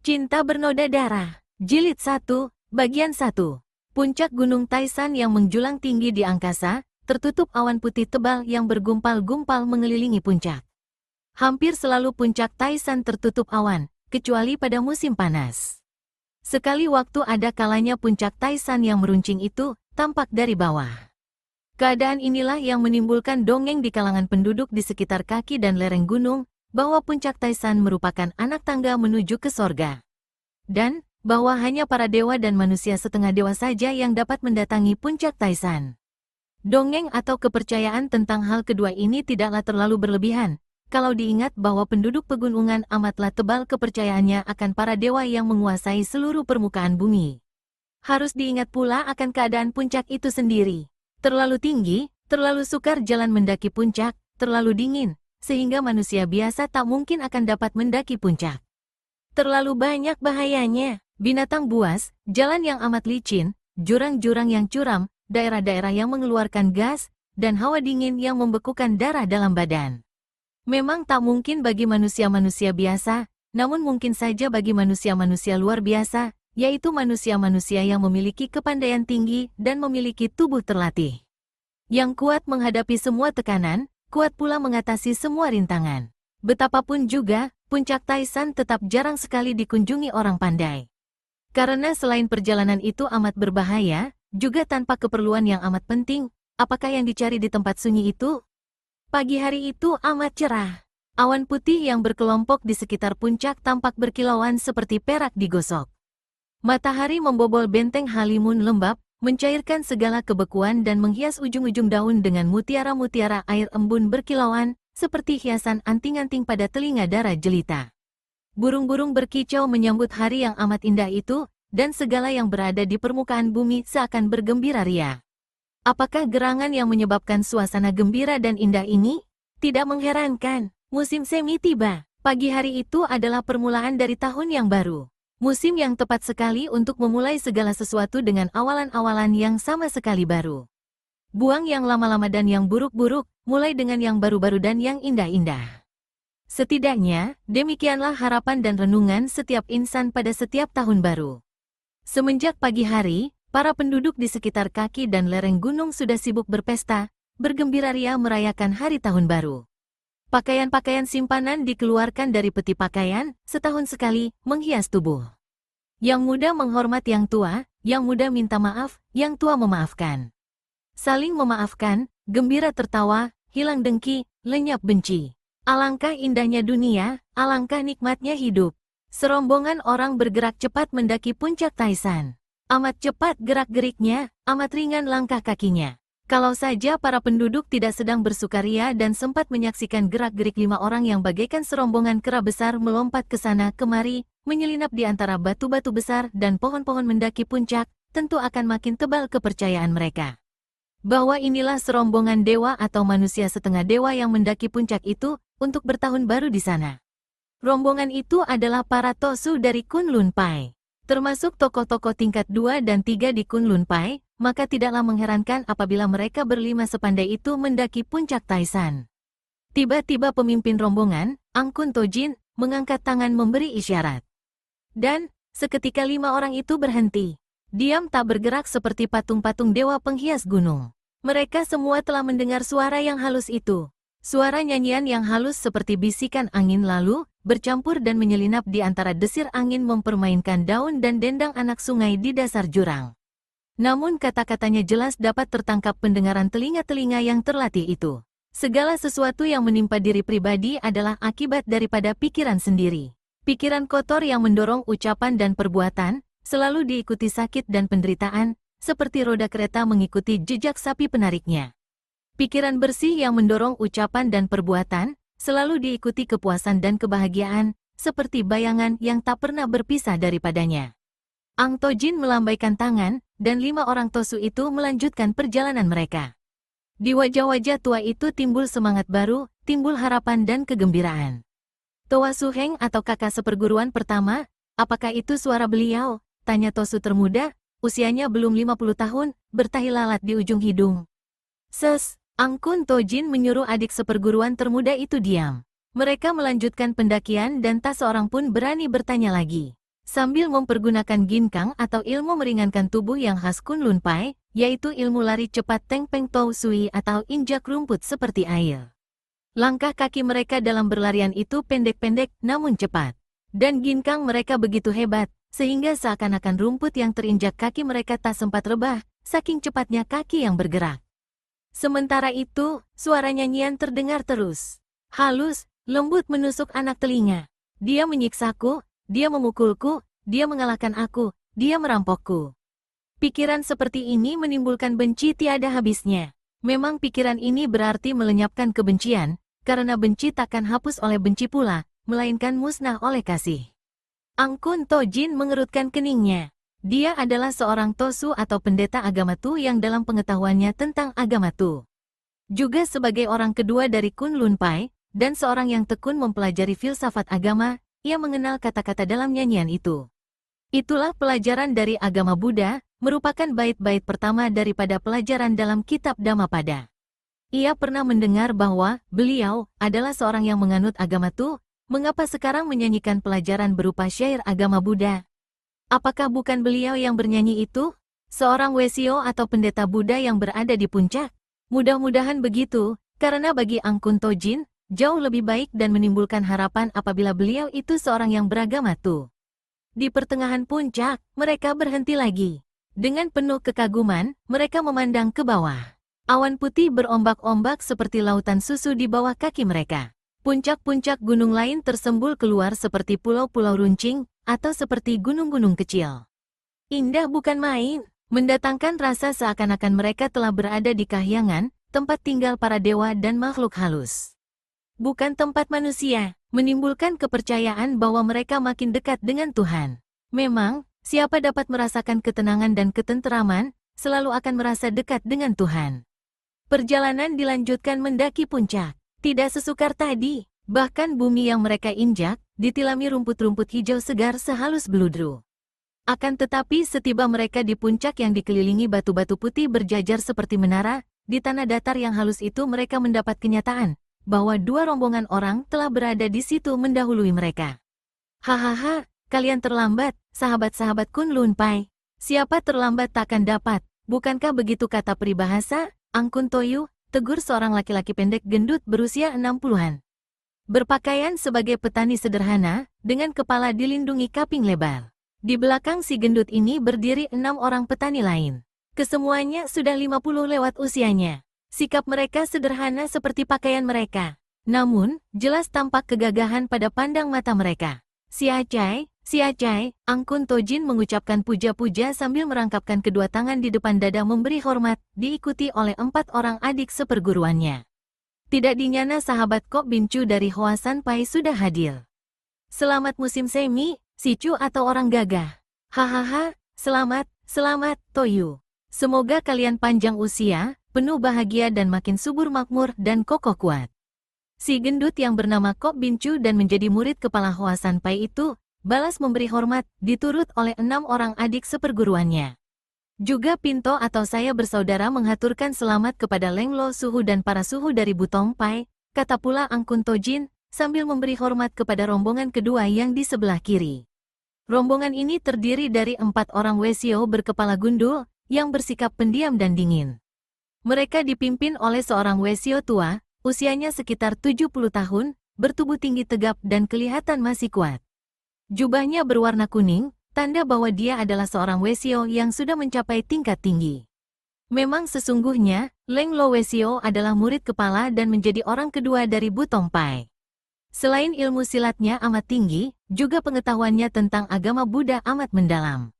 Cinta Bernoda Darah, Jilid 1, Bagian 1. Puncak Gunung Taisan yang menjulang tinggi di angkasa, tertutup awan putih tebal yang bergumpal-gumpal mengelilingi puncak. Hampir selalu puncak Taisan tertutup awan, kecuali pada musim panas. Sekali waktu ada kalanya puncak Taisan yang meruncing itu tampak dari bawah. Keadaan inilah yang menimbulkan dongeng di kalangan penduduk di sekitar kaki dan lereng gunung, bahwa puncak Taisan merupakan anak tangga menuju ke sorga. Dan, bahwa hanya para dewa dan manusia setengah dewa saja yang dapat mendatangi puncak Taisan. Dongeng atau kepercayaan tentang hal kedua ini tidaklah terlalu berlebihan, kalau diingat bahwa penduduk pegunungan amatlah tebal kepercayaannya akan para dewa yang menguasai seluruh permukaan bumi. Harus diingat pula akan keadaan puncak itu sendiri. Terlalu tinggi, terlalu sukar jalan mendaki puncak, terlalu dingin, sehingga manusia biasa tak mungkin akan dapat mendaki puncak. Terlalu banyak bahayanya, binatang buas, jalan yang amat licin, jurang-jurang yang curam, daerah-daerah yang mengeluarkan gas, dan hawa dingin yang membekukan darah dalam badan. Memang tak mungkin bagi manusia-manusia biasa, namun mungkin saja bagi manusia-manusia luar biasa, yaitu manusia-manusia yang memiliki kepandaian tinggi dan memiliki tubuh terlatih. Yang kuat menghadapi semua tekanan, kuat pula mengatasi semua rintangan. Betapapun juga, puncak Taisan tetap jarang sekali dikunjungi orang pandai. Karena selain perjalanan itu amat berbahaya, juga tanpa keperluan yang amat penting, apakah yang dicari di tempat sunyi itu? Pagi hari itu amat cerah. Awan putih yang berkelompok di sekitar puncak tampak berkilauan seperti perak digosok. Matahari membobol benteng Halimun lembab, mencairkan segala kebekuan dan menghias ujung-ujung daun dengan mutiara-mutiara air embun berkilauan, seperti hiasan anting-anting pada telinga darah jelita. Burung-burung berkicau menyambut hari yang amat indah itu, dan segala yang berada di permukaan bumi seakan bergembira ria. Apakah gerangan yang menyebabkan suasana gembira dan indah ini? Tidak mengherankan, musim semi tiba. Pagi hari itu adalah permulaan dari tahun yang baru. Musim yang tepat sekali untuk memulai segala sesuatu dengan awalan-awalan yang sama sekali baru. Buang yang lama-lama dan yang buruk-buruk, mulai dengan yang baru-baru dan yang indah-indah. Setidaknya, demikianlah harapan dan renungan setiap insan pada setiap tahun baru. Semenjak pagi hari, para penduduk di sekitar kaki dan lereng gunung sudah sibuk berpesta, bergembira ria merayakan hari tahun baru. Pakaian-pakaian simpanan dikeluarkan dari peti pakaian, setahun sekali, menghias tubuh. Yang muda menghormat yang tua, yang muda minta maaf, yang tua memaafkan. Saling memaafkan, gembira tertawa, hilang dengki, lenyap benci. Alangkah indahnya dunia, alangkah nikmatnya hidup. Serombongan orang bergerak cepat mendaki puncak Taisan. Amat cepat gerak-geriknya, amat ringan langkah kakinya. Kalau saja para penduduk tidak sedang bersukaria dan sempat menyaksikan gerak-gerik 5 orang yang bagaikan serombongan kera besar melompat ke sana kemari, menyelinap di antara batu-batu besar dan pohon-pohon mendaki puncak, tentu akan makin tebal kepercayaan mereka. Bahwa inilah serombongan dewa atau manusia setengah dewa yang mendaki puncak itu, untuk bertahun baru di sana. Rombongan itu adalah para Tosu dari Kunlun Pai. Termasuk tokoh-tokoh tingkat 2 dan 3 di Kunlun Pai, maka tidaklah mengherankan apabila mereka berlima sepandai itu mendaki puncak Taisan. Tiba-tiba pemimpin rombongan, Angkun Tojin, mengangkat tangan memberi isyarat. Dan, seketika 5 orang itu berhenti. Diam tak bergerak seperti patung-patung dewa penghias gunung. Mereka semua telah mendengar suara yang halus itu. Suara nyanyian yang halus seperti bisikan angin lalu, bercampur dan menyelinap di antara desir angin mempermainkan daun dan dendang anak sungai di dasar jurang. Namun kata-katanya jelas dapat tertangkap pendengaran telinga-telinga yang terlatih itu. Segala sesuatu yang menimpa diri pribadi adalah akibat daripada pikiran sendiri. Pikiran kotor yang mendorong ucapan dan perbuatan, selalu diikuti sakit dan penderitaan, seperti roda kereta mengikuti jejak sapi penariknya. Pikiran bersih yang mendorong ucapan dan perbuatan, selalu diikuti kepuasan dan kebahagiaan, seperti bayangan yang tak pernah berpisah daripadanya. Ang Tojin melambaikan tangan, dan 5 orang Tosu itu melanjutkan perjalanan mereka. Di wajah-wajah tua itu timbul semangat baru, timbul harapan dan kegembiraan. Towa Suheng atau kakak seperguruan pertama, apakah itu suara beliau? Tanya Tosu termuda, usianya belum 50 tahun, bertahi lalat di ujung hidung. Angkun Tojin menyuruh adik seperguruan termuda itu diam. Mereka melanjutkan pendakian dan tak seorang pun berani bertanya lagi. Sambil mempergunakan ginkang atau ilmu meringankan tubuh yang khas Kunlun Pai, yaitu ilmu lari cepat Teng Peng Tou Sui atau injak rumput seperti air. Langkah kaki mereka dalam berlarian itu pendek-pendek namun cepat. Dan ginkang mereka begitu hebat, sehingga seakan-akan rumput yang terinjak kaki mereka tak sempat rebah, saking cepatnya kaki yang bergerak. Sementara itu, suara nyanyian terdengar terus. Halus, lembut menusuk anak telinga. Dia menyiksaku, dia memukulku, dia mengalahkan aku, dia merampokku. Pikiran seperti ini menimbulkan benci tiada habisnya. Memang pikiran ini berarti melenyapkan kebencian, karena benci takkan hapus oleh benci pula, melainkan musnah oleh kasih. Angkun Tojin mengerutkan keningnya. Dia adalah seorang Tosu atau pendeta agama Tu yang dalam pengetahuannya tentang agama Tu. Juga sebagai orang kedua dari Kunlun Pai, dan seorang yang tekun mempelajari filsafat agama, ia mengenal kata-kata dalam nyanyian itu. Itulah pelajaran dari agama Buddha, merupakan bait-bait pertama daripada pelajaran dalam kitab Dhammapada. Ia pernah mendengar bahwa beliau adalah seorang yang menganut agama Tu, mengapa sekarang menyanyikan pelajaran berupa syair agama Buddha? Apakah bukan beliau yang bernyanyi itu? Seorang Wesio atau pendeta Buddha yang berada di puncak? Mudah-mudahan begitu, karena bagi Angkun Tojin, jauh lebih baik dan menimbulkan harapan apabila beliau itu seorang yang beragama Tu. Di pertengahan puncak, mereka berhenti lagi. Dengan penuh kekaguman, mereka memandang ke bawah. Awan putih berombak-ombak seperti lautan susu di bawah kaki mereka. Puncak-puncak gunung lain tersembul keluar seperti pulau-pulau runcing, atau seperti gunung-gunung kecil. Indah bukan main, mendatangkan rasa seakan-akan mereka telah berada di kahyangan, tempat tinggal para dewa dan makhluk halus. Bukan tempat manusia, menimbulkan kepercayaan bahwa mereka makin dekat dengan Tuhan. Memang, siapa dapat merasakan ketenangan dan ketenteraman, selalu akan merasa dekat dengan Tuhan. Perjalanan dilanjutkan mendaki puncak. Tidak sesukar tadi, bahkan bumi yang mereka injak, ditilami rumput-rumput hijau segar sehalus beludru. Akan tetapi setiba mereka di puncak yang dikelilingi batu-batu putih berjajar seperti menara, di tanah datar yang halus itu mereka mendapat kenyataan bahwa dua rombongan orang telah berada di situ mendahului mereka. Hahaha, kalian terlambat, sahabat-sahabat Kunlun Pai. Siapa terlambat takkan dapat, bukankah begitu kata peribahasa? Angkun Toyu, tegur seorang laki-laki pendek gendut berusia 60-an. Berpakaian sebagai petani sederhana, dengan kepala dilindungi kaping lebar. Di belakang si gendut ini berdiri 6 orang petani lain. Kesemuanya sudah 50 lewat usianya. Sikap mereka sederhana seperti pakaian mereka. Namun, jelas tampak kegagahan pada pandang mata mereka. Si Acai, Angkun Tojin mengucapkan puja-puja sambil merangkapkan kedua tangan di depan dada memberi hormat, diikuti oleh 4 orang adik seperguruannya. Tidak dinyana sahabat Kok Bincu dari Hoasan Pai sudah hadir. Selamat musim semi, Sicu atau orang gagah. Hahaha, selamat, Toyu. Semoga kalian panjang usia, penuh bahagia dan makin subur makmur dan kokoh kuat. Si gendut yang bernama Kok Bincu dan menjadi murid kepala Hoasan Pai itu, balas memberi hormat, diturut oleh 6 orang adik seperguruannya. Juga Pinto atau saya bersaudara menghaturkan selamat kepada Leng Lo Suhu dan para suhu dari Butong Pai, kata pula Angkun Tojin, sambil memberi hormat kepada rombongan kedua yang di sebelah kiri. Rombongan ini terdiri dari 4 orang Wesio berkepala gundul, yang bersikap pendiam dan dingin. Mereka dipimpin oleh seorang Wesio tua, usianya sekitar 70 tahun, bertubuh tinggi tegap dan kelihatan masih kuat. Jubahnya berwarna kuning, tanda bahwa dia adalah seorang Wesio yang sudah mencapai tingkat tinggi. Memang sesungguhnya, Leng Lo Wesio adalah murid kepala dan menjadi orang kedua dari Butong Pai. Selain ilmu silatnya amat tinggi, juga pengetahuannya tentang agama Buddha amat mendalam.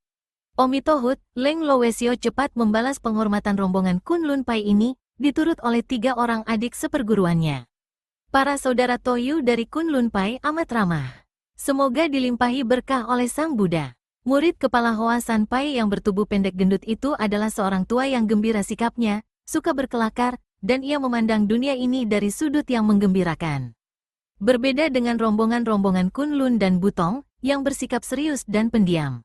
Omitohut, Leng Lo Wesio cepat membalas penghormatan rombongan Kunlun Pai ini, diturut oleh 3 orang adik seperguruannya. Para saudara Toyu dari Kunlun Pai amat ramah. Semoga dilimpahi berkah oleh Sang Buddha. Murid kepala Hoasan Pai yang bertubuh pendek gendut itu adalah seorang tua yang gembira sikapnya, suka berkelakar, dan ia memandang dunia ini dari sudut yang menggembirakan. Berbeda dengan rombongan-rombongan Kunlun dan Butong, yang bersikap serius dan pendiam.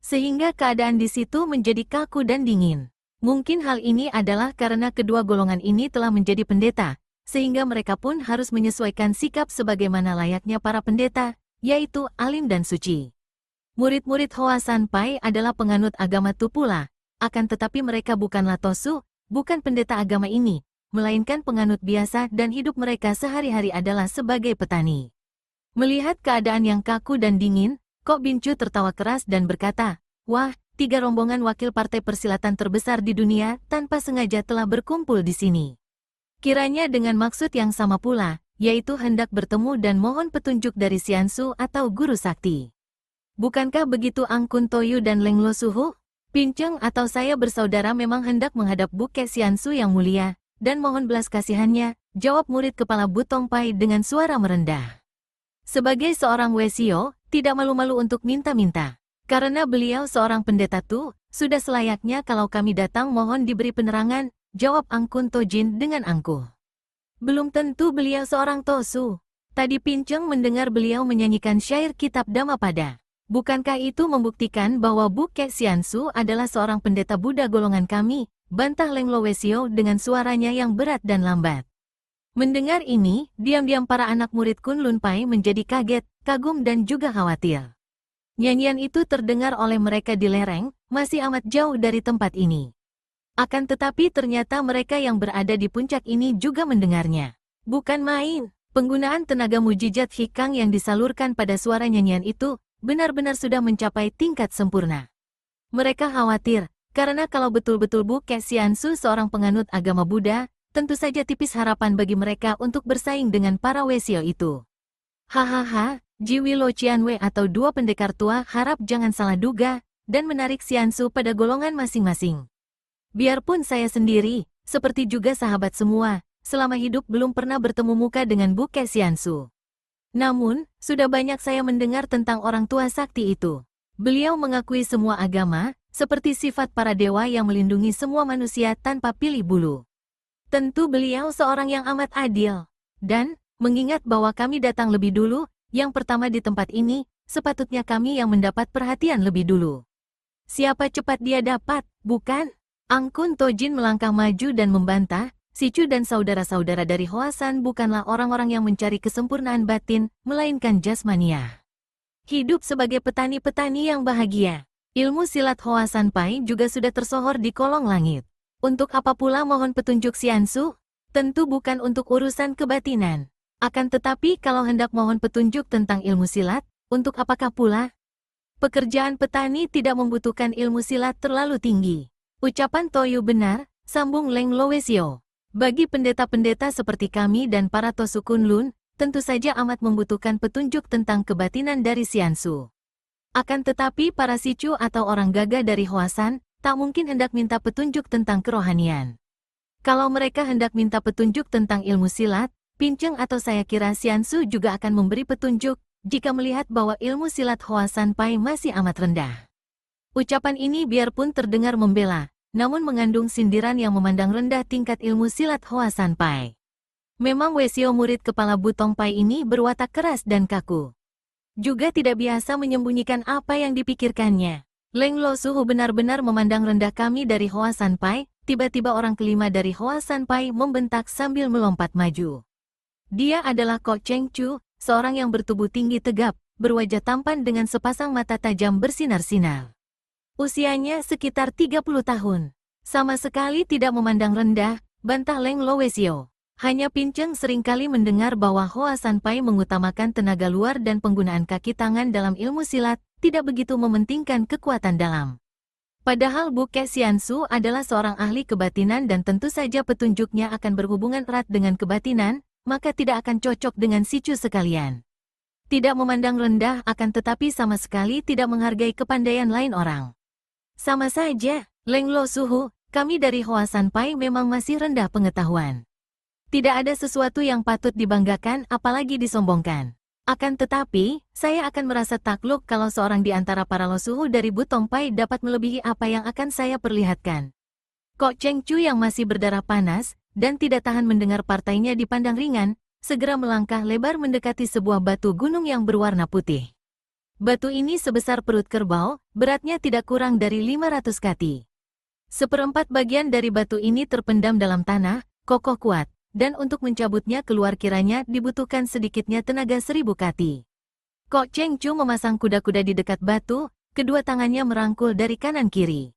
Sehingga keadaan di situ menjadi kaku dan dingin. Mungkin hal ini adalah karena kedua golongan ini telah menjadi pendeta, sehingga mereka pun harus menyesuaikan sikap sebagaimana layaknya para pendeta, yaitu alim dan suci. Murid-murid Hoa Sanpai adalah penganut agama Tu pula, akan tetapi mereka bukanlah Tosu, bukan pendeta agama ini, melainkan penganut biasa dan hidup mereka sehari-hari adalah sebagai petani. Melihat keadaan yang kaku dan dingin, Kok Bincu tertawa keras dan berkata, "Wah, 3 rombongan wakil partai persilatan terbesar di dunia tanpa sengaja telah berkumpul di sini. Kiranya dengan maksud yang sama pula, yaitu hendak bertemu dan mohon petunjuk dari Xiansu atau guru sakti. Bukankah begitu Angkun Toyu dan Leng Lo Suhu? Pinceng atau saya bersaudara memang hendak menghadap Bukit Xiansu yang mulia, dan mohon belas kasihannya," jawab murid kepala Butong Pai dengan suara merendah. Sebagai seorang Wesio, tidak malu-malu untuk minta-minta. Karena beliau seorang pendeta Tu, sudah selayaknya kalau kami datang mohon diberi penerangan, jawab Angkun Tojin dengan angkuh. Belum tentu beliau seorang Tosu. Tadi Pinceng mendengar beliau menyanyikan syair kitab Dhammapada. Bukankah itu membuktikan bahwa Bukit Xiansu adalah seorang pendeta Buddha golongan kami, bantah Leng Lo Wesio dengan suaranya yang berat dan lambat. Mendengar ini, diam-diam para anak murid Kunlun Pai menjadi kaget, kagum dan juga khawatir. Nyanyian itu terdengar oleh mereka di lereng, masih amat jauh dari tempat ini. Akan tetapi ternyata mereka yang berada di puncak ini juga mendengarnya. Bukan main, penggunaan tenaga mujizat hikang yang disalurkan pada suara nyanyian itu, benar-benar sudah mencapai tingkat sempurna. Mereka khawatir, karena kalau betul-betul Bukit Xiansu seorang penganut agama Buddha, tentu saja tipis harapan bagi mereka untuk bersaing dengan para Wesio itu. Hahaha, Jiwi Lo Qianwei atau 2 pendekar tua harap jangan salah duga, dan menarik Xiansu pada golongan masing-masing. Biarpun saya sendiri, seperti juga sahabat semua, selama hidup belum pernah bertemu muka dengan Bukit Xiansu. Namun, sudah banyak saya mendengar tentang orang tua sakti itu. Beliau mengakui semua agama, seperti sifat para dewa yang melindungi semua manusia tanpa pilih bulu. Tentu beliau seorang yang amat adil. Dan, mengingat bahwa kami datang lebih dulu, yang pertama di tempat ini, sepatutnya kami yang mendapat perhatian lebih dulu. Siapa cepat dia dapat, bukan? Angkun Tojin melangkah maju dan membantah, si Chu dan saudara-saudara dari Hoasan bukanlah orang-orang yang mencari kesempurnaan batin, melainkan jasmania. Hidup sebagai petani-petani yang bahagia. Ilmu silat Hoasan Pai juga sudah tersohor di kolong langit. Untuk apa pula mohon petunjuk Xiansu? Tentu bukan untuk urusan kebatinan. Akan tetapi kalau hendak mohon petunjuk tentang ilmu silat, untuk apakah pula? Pekerjaan petani tidak membutuhkan ilmu silat terlalu tinggi. Ucapan Toyu benar, sambung Leng Lo Wesio. Bagi pendeta-pendeta seperti kami dan para Tosu Kunlun, tentu saja amat membutuhkan petunjuk tentang kebatinan dari Xiansu. Akan tetapi para sicu atau orang gagah dari Hoasan, tak mungkin hendak minta petunjuk tentang kerohanian. Kalau mereka hendak minta petunjuk tentang ilmu silat, Pinceng atau saya kira Xiansu juga akan memberi petunjuk, jika melihat bahwa ilmu silat Hoasan Pai masih amat rendah. Ucapan ini biarpun terdengar membela, namun mengandung sindiran yang memandang rendah tingkat ilmu silat Hoasan Pai. Memang Wesio murid kepala Butong Pai ini berwatak keras dan kaku. Juga tidak biasa menyembunyikan apa yang dipikirkannya. Leng Lo Suhu benar-benar memandang rendah kami dari Hoasan Pai, tiba-tiba orang kelima dari Hoasan Pai membentak sambil melompat maju. Dia adalah Kok Cheng Chu, seorang yang bertubuh tinggi tegap, berwajah tampan dengan sepasang mata tajam bersinar-sinar. Usianya sekitar 30 tahun. Sama sekali tidak memandang rendah, bantah Leng Lo Wesio. Hanya Pinceng seringkali mendengar bahwa Hoasan Pai mengutamakan tenaga luar dan penggunaan kaki tangan dalam ilmu silat, tidak begitu mementingkan kekuatan dalam. Padahal Bukit Xiansu adalah seorang ahli kebatinan dan tentu saja petunjuknya akan berhubungan erat dengan kebatinan, maka tidak akan cocok dengan sicu sekalian. Tidak memandang rendah akan tetapi sama sekali tidak menghargai kepandaian lain orang. Sama saja, Leng Lo Suhu, kami dari Hoasan Pai memang masih rendah pengetahuan. Tidak ada sesuatu yang patut dibanggakan apalagi disombongkan. Akan tetapi, saya akan merasa takluk kalau seorang di antara para Lo Suhu dari Butong Pai dapat melebihi apa yang akan saya perlihatkan. Kok Cheng Chu yang masih berdarah panas, dan tidak tahan mendengar partainya dipandang ringan, segera melangkah lebar mendekati sebuah batu gunung yang berwarna putih. Batu ini sebesar perut kerbau, beratnya tidak kurang dari 500 kati. Seperempat bagian dari batu ini terpendam dalam tanah, kokoh kuat, dan untuk mencabutnya keluar kiranya dibutuhkan sedikitnya tenaga 1000 kati. Kok Cheng Chu memasang kuda-kuda di dekat batu, kedua tangannya merangkul dari kanan kiri.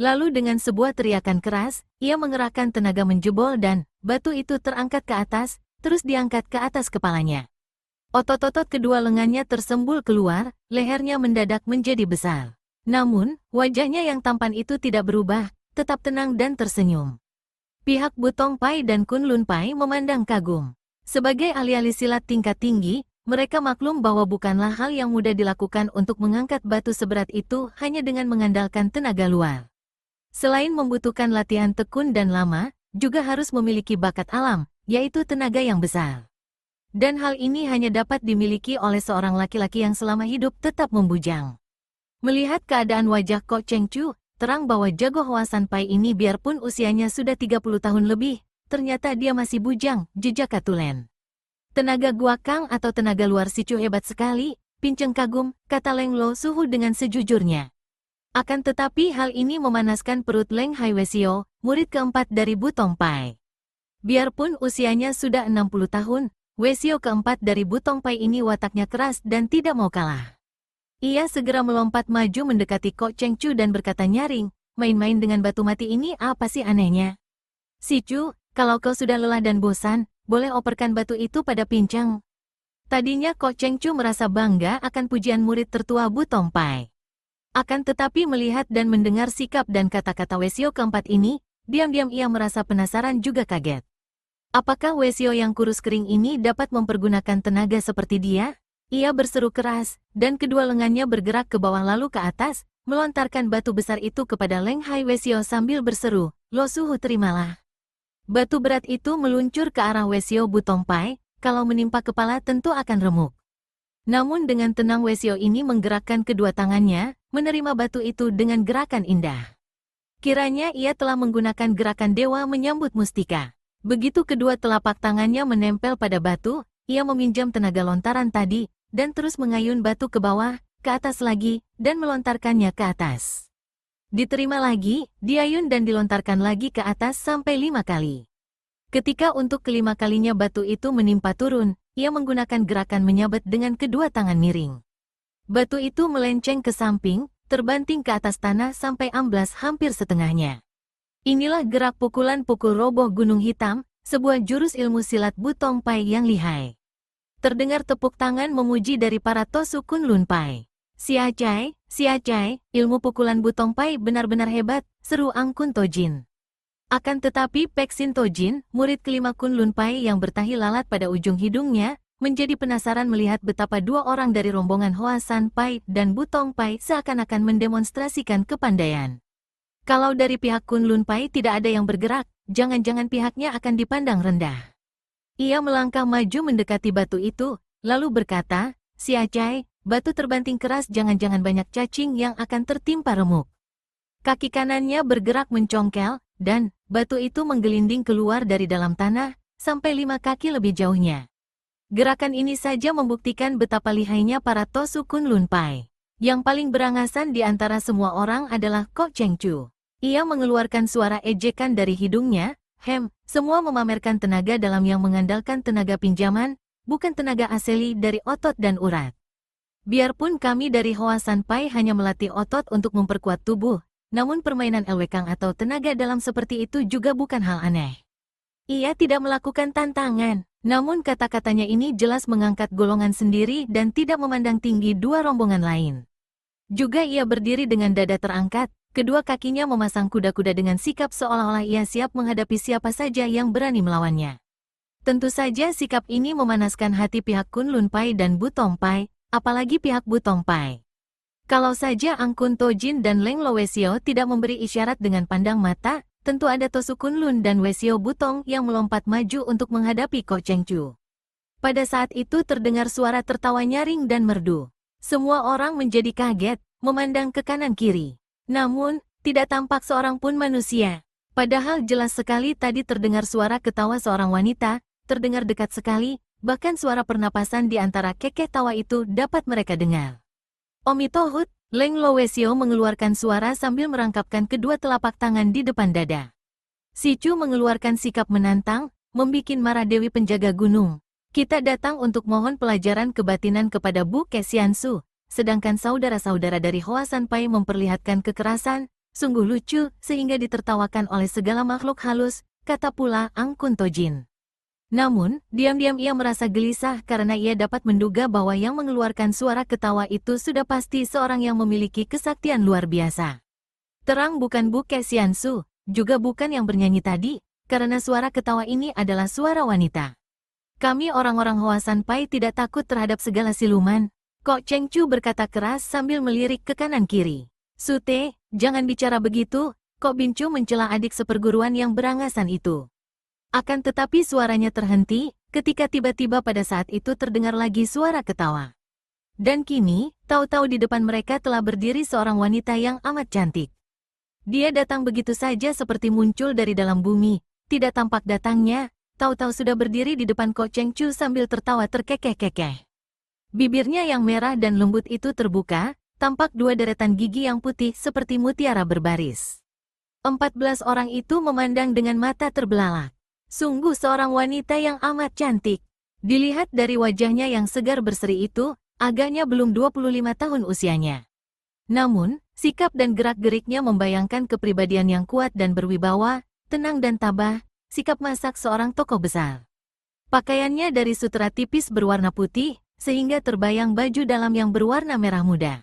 Lalu dengan sebuah teriakan keras, ia mengerahkan tenaga menjebol dan batu itu terangkat ke atas, terus diangkat ke atas kepalanya. Otot-otot kedua lengannya tersembul keluar, lehernya mendadak menjadi besar. Namun, wajahnya yang tampan itu tidak berubah, tetap tenang dan tersenyum. Pihak Bu Tongpai dan Kun Lun Pai memandang kagum. Sebagai ahli-ahli silat tingkat tinggi, mereka maklum bahwa bukanlah hal yang mudah dilakukan untuk mengangkat batu seberat itu hanya dengan mengandalkan tenaga luar. Selain membutuhkan latihan tekun dan lama, juga harus memiliki bakat alam, yaitu tenaga yang besar. Dan hal ini hanya dapat dimiliki oleh seorang laki-laki yang selama hidup tetap membujang. Melihat keadaan wajah Kok Cheng Chu, terang bahwa jago Hoa San Pai ini biarpun usianya sudah 30 tahun lebih, ternyata dia masih bujang, jejak tulen. Tenaga guakang atau tenaga luar si Chu hebat sekali, pinceng kagum, kata Leng Lo Suhu dengan sejujurnya. Akan tetapi hal ini memanaskan perut Leng Hai Wesio, murid keempat dari Bu Tongpai. Biarpun usianya sudah 60 tahun, Wesio keempat dari Bu Tongpai ini wataknya keras dan tidak mau kalah. Ia segera melompat maju mendekati Kok Cheng Chu dan berkata nyaring, main-main dengan batu mati ini apa sih anehnya? Si Chu, kalau kau sudah lelah dan bosan, boleh operkan batu itu pada pincang. Tadinya Kok Cheng Chu merasa bangga akan pujian murid tertua Bu Tongpai. Akan tetapi melihat dan mendengar sikap dan kata-kata Wesio keempat ini, diam-diam ia merasa penasaran juga kaget. Apakah Wesio yang kurus kering ini dapat mempergunakan tenaga seperti dia? Ia berseru keras, dan kedua lengannya bergerak ke bawah lalu ke atas, melontarkan batu besar itu kepada Leng Hai Wesio sambil berseru, Lo Suhu terimalah. Batu berat itu meluncur ke arah Wesio Bu Tongpai, kalau menimpa kepala tentu akan remuk. Namun dengan tenang Wesio ini menggerakkan kedua tangannya, menerima batu itu dengan gerakan indah. Kiranya ia telah menggunakan gerakan dewa menyambut mustika. Begitu kedua telapak tangannya menempel pada batu, ia meminjam tenaga lontaran tadi, dan terus mengayun batu ke bawah, ke atas lagi, dan melontarkannya ke atas. Diterima lagi, diayun dan dilontarkan lagi ke atas sampai 5 kali. Ketika untuk kelima kalinya batu itu menimpa turun, ia menggunakan gerakan menyabet dengan kedua tangan miring. Batu itu melenceng ke samping, terbanting ke atas tanah sampai amblas hampir setengahnya. Inilah gerak pukulan-pukul roboh gunung hitam, sebuah jurus ilmu silat Bu Tongpai yang lihai. Terdengar tepuk tangan memuji dari para Tosu Kun Lun Pai. Si Acai, ilmu pukulan Bu Tongpai benar-benar hebat, seru Ang Kun Tojin. Akan tetapi Pek Sin Tojin, murid kelima Kun Lun Pai yang bertahi lalat pada ujung hidungnya, menjadi penasaran melihat betapa dua orang dari rombongan Hoa San Pai dan Bu Tongpai seakan-akan mendemonstrasikan kepandaian. Kalau dari pihak Kun Lun Pai tidak ada yang bergerak, jangan-jangan pihaknya akan dipandang rendah. Ia melangkah maju mendekati batu itu, lalu berkata, Si Acai, batu terbanting keras jangan-jangan banyak cacing yang akan tertimpa remuk. Kaki kanannya bergerak mencongkel, dan batu itu menggelinding keluar dari dalam tanah, sampai 5 kaki lebih jauhnya. Gerakan ini saja membuktikan betapa lihainya para Tosu Kun Lun Pai. Yang paling berangasan di antara semua orang adalah Kok Cheng Chu. Ia mengeluarkan suara ejekan dari hidungnya, semua memamerkan tenaga dalam yang mengandalkan tenaga pinjaman, bukan tenaga asli dari otot dan urat. Biarpun kami dari Hoa San Pai hanya melatih otot untuk memperkuat tubuh, namun permainan Elwekang atau tenaga dalam seperti itu juga bukan hal aneh. Ia tidak melakukan tantangan, namun kata-katanya ini jelas mengangkat golongan sendiri dan tidak memandang tinggi dua rombongan lain. Juga ia berdiri dengan dada terangkat, kedua kakinya memasang kuda-kuda dengan sikap seolah-olah ia siap menghadapi siapa saja yang berani melawannya. Tentu saja sikap ini memanaskan hati pihak Kun Lun Pai dan Bu Tongpai, apalagi pihak Bu Tongpai. Kalau saja Ang Kun Tojin dan Leng Lo Wesio tidak memberi isyarat dengan pandang mata, tentu ada Tosu Kun Lun dan Wesio Butong yang melompat maju untuk menghadapi Kok Cheng Chu. Pada saat itu terdengar suara tertawa nyaring dan merdu. Semua orang menjadi kaget, memandang ke kanan kiri. Namun, tidak tampak seorang pun manusia. Padahal jelas sekali tadi terdengar suara ketawa seorang wanita, terdengar dekat sekali, bahkan suara pernapasan di antara kekeh tawa itu dapat mereka dengar. Omi Tohut, Leng Lo Wesio mengeluarkan suara sambil merangkapkan kedua telapak tangan di depan dada. Si Chu mengeluarkan sikap menantang, membikin marah Dewi Penjaga Gunung. Kita datang untuk mohon pelajaran kebatinan kepada Bu Kesiansu, sedangkan saudara-saudara dari Hoa Sanpai memperlihatkan kekerasan, sungguh lucu sehingga ditertawakan oleh segala makhluk halus, kata pula Ang Kun Tojin. Namun, diam-diam ia merasa gelisah karena ia dapat menduga bahwa yang mengeluarkan suara ketawa itu sudah pasti seorang yang memiliki kesaktian luar biasa. Terang bukan Bu Kesiansu, juga bukan yang bernyanyi tadi, karena suara ketawa ini adalah suara wanita. Kami orang-orang Hoa Sanpai tidak takut terhadap segala siluman, Kok Cheng Chu berkata keras sambil melirik ke kanan-kiri. Sute, jangan bicara begitu, Kok Bin Chu mencela adik seperguruan yang berangasan itu. Akan tetapi suaranya terhenti, ketika tiba-tiba pada saat itu terdengar lagi suara ketawa. Dan kini, tahu-tahu di depan mereka telah berdiri seorang wanita yang amat cantik. Dia datang begitu saja seperti muncul dari dalam bumi, tidak tampak datangnya, tahu-tahu sudah berdiri di depan Kok Cheng Chu sambil tertawa terkekeh-kekeh. Bibirnya yang merah dan lembut itu terbuka, tampak dua deretan gigi yang putih seperti mutiara berbaris. 14 orang itu memandang dengan mata terbelalak. Sungguh seorang wanita yang amat cantik. Dilihat dari wajahnya yang segar berseri itu, agaknya belum 25 tahun usianya. Namun, sikap dan gerak-geriknya membayangkan kepribadian yang kuat dan berwibawa, tenang dan tabah, sikap masak seorang tokoh besar. Pakaiannya dari sutera tipis berwarna putih, sehingga terbayang baju dalam yang berwarna merah muda.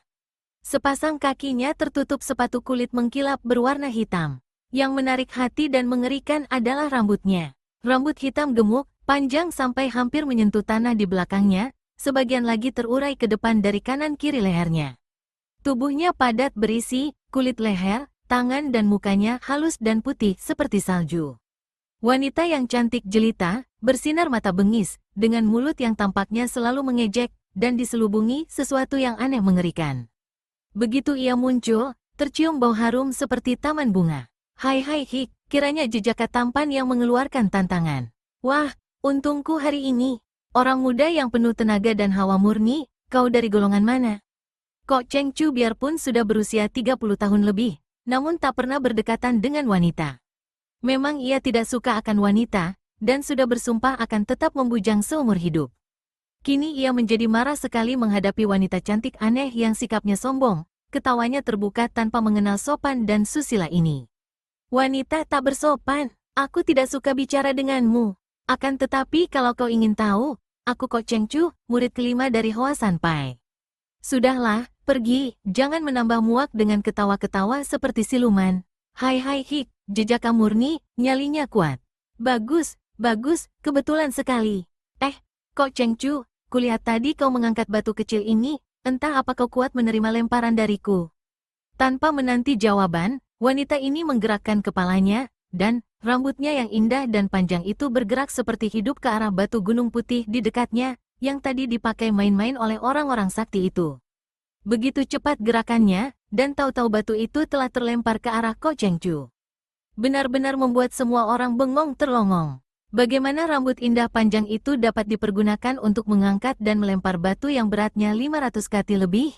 Sepasang kakinya tertutup sepatu kulit mengkilap berwarna hitam. Yang menarik hati dan mengerikan adalah rambutnya. Rambut hitam gemuk, panjang sampai hampir menyentuh tanah di belakangnya, sebagian lagi terurai ke depan dari kanan kiri lehernya. Tubuhnya padat berisi, kulit leher, tangan dan mukanya halus dan putih seperti salju. Wanita yang cantik jelita, bersinar mata bengis, dengan mulut yang tampaknya selalu mengejek, dan diselubungi sesuatu yang aneh mengerikan. Begitu ia muncul, tercium bau harum seperti taman bunga. Hai hik, kiranya jejaka tampan yang mengeluarkan tantangan. Wah, untungku hari ini. Orang muda yang penuh tenaga dan hawa murni, kau dari golongan mana? Kok Cheng Chu biarpun sudah berusia 30 tahun lebih, namun tak pernah berdekatan dengan wanita. Memang ia tidak suka akan wanita, dan sudah bersumpah akan tetap membujang seumur hidup. Kini ia menjadi marah sekali menghadapi wanita cantik aneh yang sikapnya sombong, ketawanya terbuka tanpa mengenal sopan dan susila ini. Wanita tak bersopan, aku tidak suka bicara denganmu. Akan tetapi kalau kau ingin tahu, aku Kok Cheng Chu, murid kelima dari Hoa Sanpai. Sudahlah, pergi, jangan menambah muak dengan ketawa-ketawa seperti siluman. Hai hik, jejaka murni, nyalinya kuat. Bagus, kebetulan sekali. Kok Cheng Chu, kulihat tadi kau mengangkat batu kecil ini, entah apa kau kuat menerima lemparan dariku. Tanpa menanti jawaban, wanita ini menggerakkan kepalanya, dan rambutnya yang indah dan panjang itu bergerak seperti hidup ke arah batu gunung putih di dekatnya, yang tadi dipakai main-main oleh orang-orang sakti itu. Begitu cepat gerakannya, dan tahu-tahu batu itu telah terlempar ke arah Kok Cheng Chu. Benar-benar membuat semua orang bengong terlongong. Bagaimana rambut indah panjang itu dapat dipergunakan untuk mengangkat dan melempar batu yang beratnya 500 kati lebih?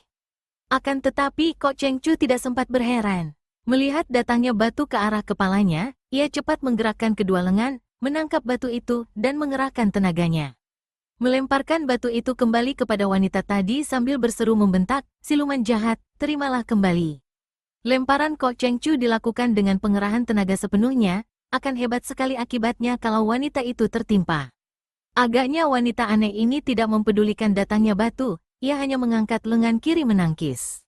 Akan tetapi Kok Cheng Chu tidak sempat berheran. Melihat datangnya batu ke arah kepalanya, ia cepat menggerakkan kedua lengan, menangkap batu itu, dan mengerahkan tenaganya. Melemparkan batu itu kembali kepada wanita tadi sambil berseru membentak, siluman jahat, terimalah kembali. Lemparan Kok Cheng Chu dilakukan dengan pengerahan tenaga sepenuhnya, akan hebat sekali akibatnya kalau wanita itu tertimpa. Agaknya wanita aneh ini tidak mempedulikan datangnya batu, ia hanya mengangkat lengan kiri menangkis.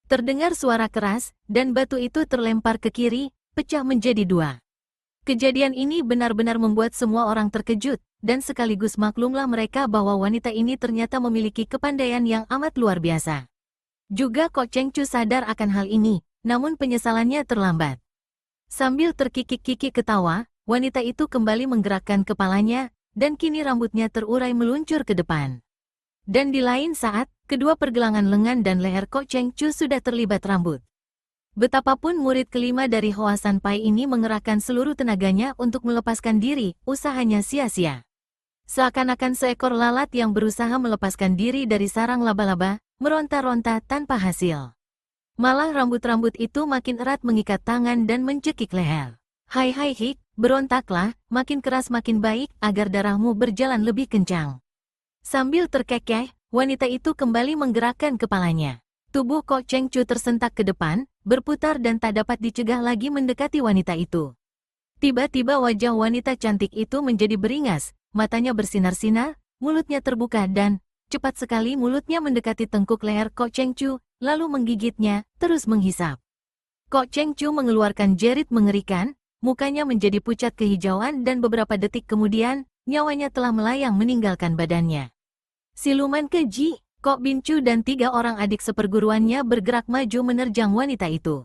Terdengar suara keras, dan batu itu terlempar ke kiri, pecah menjadi dua. Kejadian ini benar-benar membuat semua orang terkejut, dan sekaligus maklumlah mereka bahwa wanita ini ternyata memiliki kepandaian yang amat luar biasa. Juga Kok Cheng Chu sadar akan hal ini, namun penyesalannya terlambat. Sambil terkikik-kikik ketawa, wanita itu kembali menggerakkan kepalanya, dan kini rambutnya terurai meluncur ke depan. Dan di lain saat, kedua pergelangan lengan dan leher Kok Cheng Chu sudah terlibat rambut. Betapapun murid kelima dari Hoa Sanpai ini mengerahkan seluruh tenaganya untuk melepaskan diri, usahanya sia-sia. Seakan-akan seekor lalat yang berusaha melepaskan diri dari sarang laba-laba, meronta-ronta tanpa hasil. Malah rambut-rambut itu makin erat mengikat tangan dan mencekik leher. Hai hik, berontaklah, makin keras makin baik agar darahmu berjalan lebih kencang. Sambil terkekeh, wanita itu kembali menggerakkan kepalanya. Tubuh Kok Cheng Chu tersentak ke depan, berputar dan tak dapat dicegah lagi mendekati wanita itu. Tiba-tiba wajah wanita cantik itu menjadi beringas, matanya bersinar-sinar, mulutnya terbuka dan, cepat sekali mulutnya mendekati tengkuk leher Kok Cheng Chu, lalu menggigitnya, terus menghisap. Kok Cheng Chu mengeluarkan jerit mengerikan, mukanya menjadi pucat kehijauan dan beberapa detik kemudian, nyawanya telah melayang meninggalkan badannya. Siluman keji, Kok Bin Chu dan 3 orang adik seperguruannya bergerak maju menerjang wanita itu.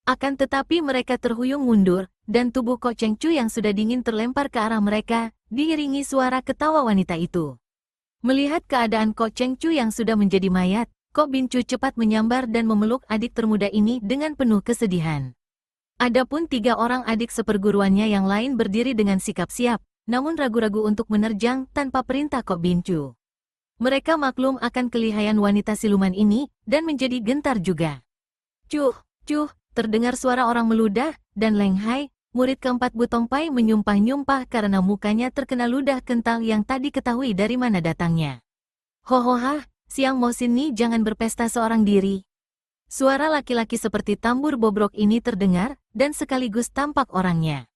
Akan tetapi mereka terhuyung mundur, dan tubuh Kok Cheng Chu yang sudah dingin terlempar ke arah mereka, diiringi suara ketawa wanita itu. Melihat keadaan Kok Cheng Chu yang sudah menjadi mayat, Kok Bin Chu cepat menyambar dan memeluk adik termuda ini dengan penuh kesedihan. Adapun 3 orang adik seperguruannya yang lain berdiri dengan sikap siap, namun ragu-ragu untuk menerjang tanpa perintah Kok Bin Chu. Mereka maklum akan kelihayan wanita siluman ini, dan menjadi gentar juga. Cuh, terdengar suara orang meludah, dan Leng Hai, murid keempat Butong Pai menyumpah-nyumpah karena mukanya terkena ludah kental yang tak diketahui dari mana datangnya. Hohoha, Siang Mo Sin Ni jangan berpesta seorang diri. Suara laki-laki seperti tambur bobrok ini terdengar, dan sekaligus tampak orangnya.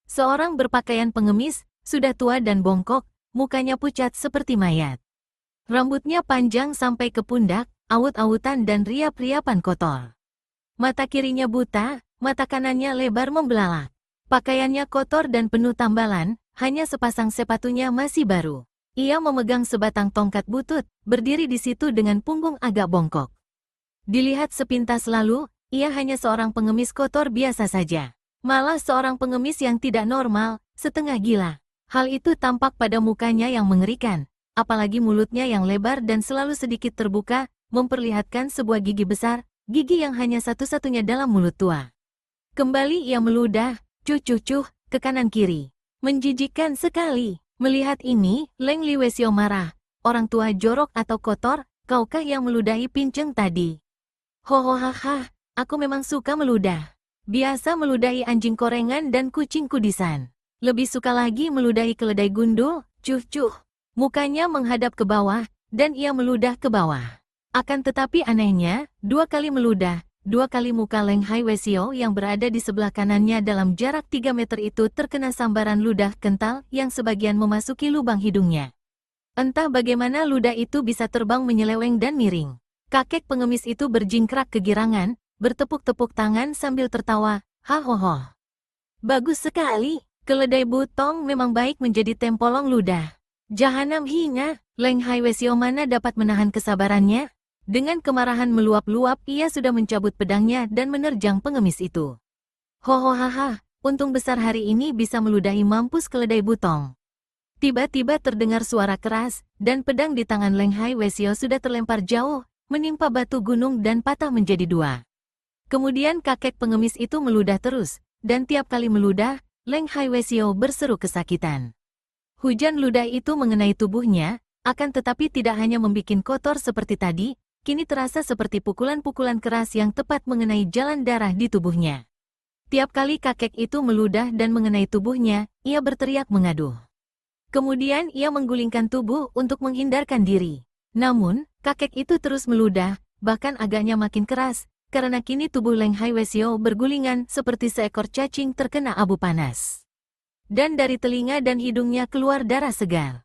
Seorang berpakaian pengemis, sudah tua dan bongkok, mukanya pucat seperti mayat. Rambutnya panjang sampai ke pundak, awut-awutan dan riap-riapan kotor. Mata kirinya buta, mata kanannya lebar membelalak. Pakaiannya kotor dan penuh tambalan, hanya sepasang sepatunya masih baru. Ia memegang sebatang tongkat butut, berdiri di situ dengan punggung agak bongkok. Dilihat sepintas lalu, ia hanya seorang pengemis kotor biasa saja. Malah seorang pengemis yang tidak normal, setengah gila. Hal itu tampak pada mukanya yang mengerikan. Apalagi mulutnya yang lebar dan selalu sedikit terbuka, memperlihatkan sebuah gigi besar, gigi yang hanya satu-satunya dalam mulut tua. Kembali ia meludah, cuh, ke kanan kiri. Menjijikkan sekali. Melihat ini, Leng Li Wesio marah. Orang tua jorok atau kotor, kaukah yang meludahi pinceng tadi? Hohohaha, aku memang suka meludah. Biasa meludahi anjing korengan dan kucing kudisan. Lebih suka lagi meludahi keledai gundul, cuh. Mukanya menghadap ke bawah, dan ia meludah ke bawah. Akan tetapi anehnya, 2 kali meludah, 2 kali muka Leng Hai Wesio yang berada di sebelah kanannya dalam jarak 3 meter itu terkena sambaran ludah kental yang sebagian memasuki lubang hidungnya. Entah bagaimana ludah itu bisa terbang menyeleweng dan miring. Kakek pengemis itu berjingkrak kegirangan, bertepuk-tepuk tangan sambil tertawa, hahoho. Bagus sekali, keledai Butong memang baik menjadi tempolong ludah. Jahanam hina, Leng Hai Wesio mana dapat menahan kesabarannya? Dengan kemarahan meluap-luap ia sudah mencabut pedangnya dan menerjang pengemis itu. Hohohaha, untung besar hari ini bisa meludahi mampus keledai Butong. Tiba-tiba terdengar suara keras, dan pedang di tangan Leng Hai Wesio sudah terlempar jauh, menimpa batu gunung dan patah menjadi 2. Kemudian kakek pengemis itu meludah terus, dan tiap kali meludah, Leng Hai Wesio berseru kesakitan. Hujan ludah itu mengenai tubuhnya, akan tetapi tidak hanya membuat kotor seperti tadi, kini terasa seperti pukulan-pukulan keras yang tepat mengenai jalan darah di tubuhnya. Tiap kali kakek itu meludah dan mengenai tubuhnya, ia berteriak mengaduh. Kemudian ia menggulingkan tubuh untuk menghindarkan diri. Namun, kakek itu terus meludah, bahkan agaknya makin keras, karena kini tubuh Leng Hai Wesio bergulingan seperti seekor cacing terkena abu panas. Dan dari telinga dan hidungnya keluar darah segar.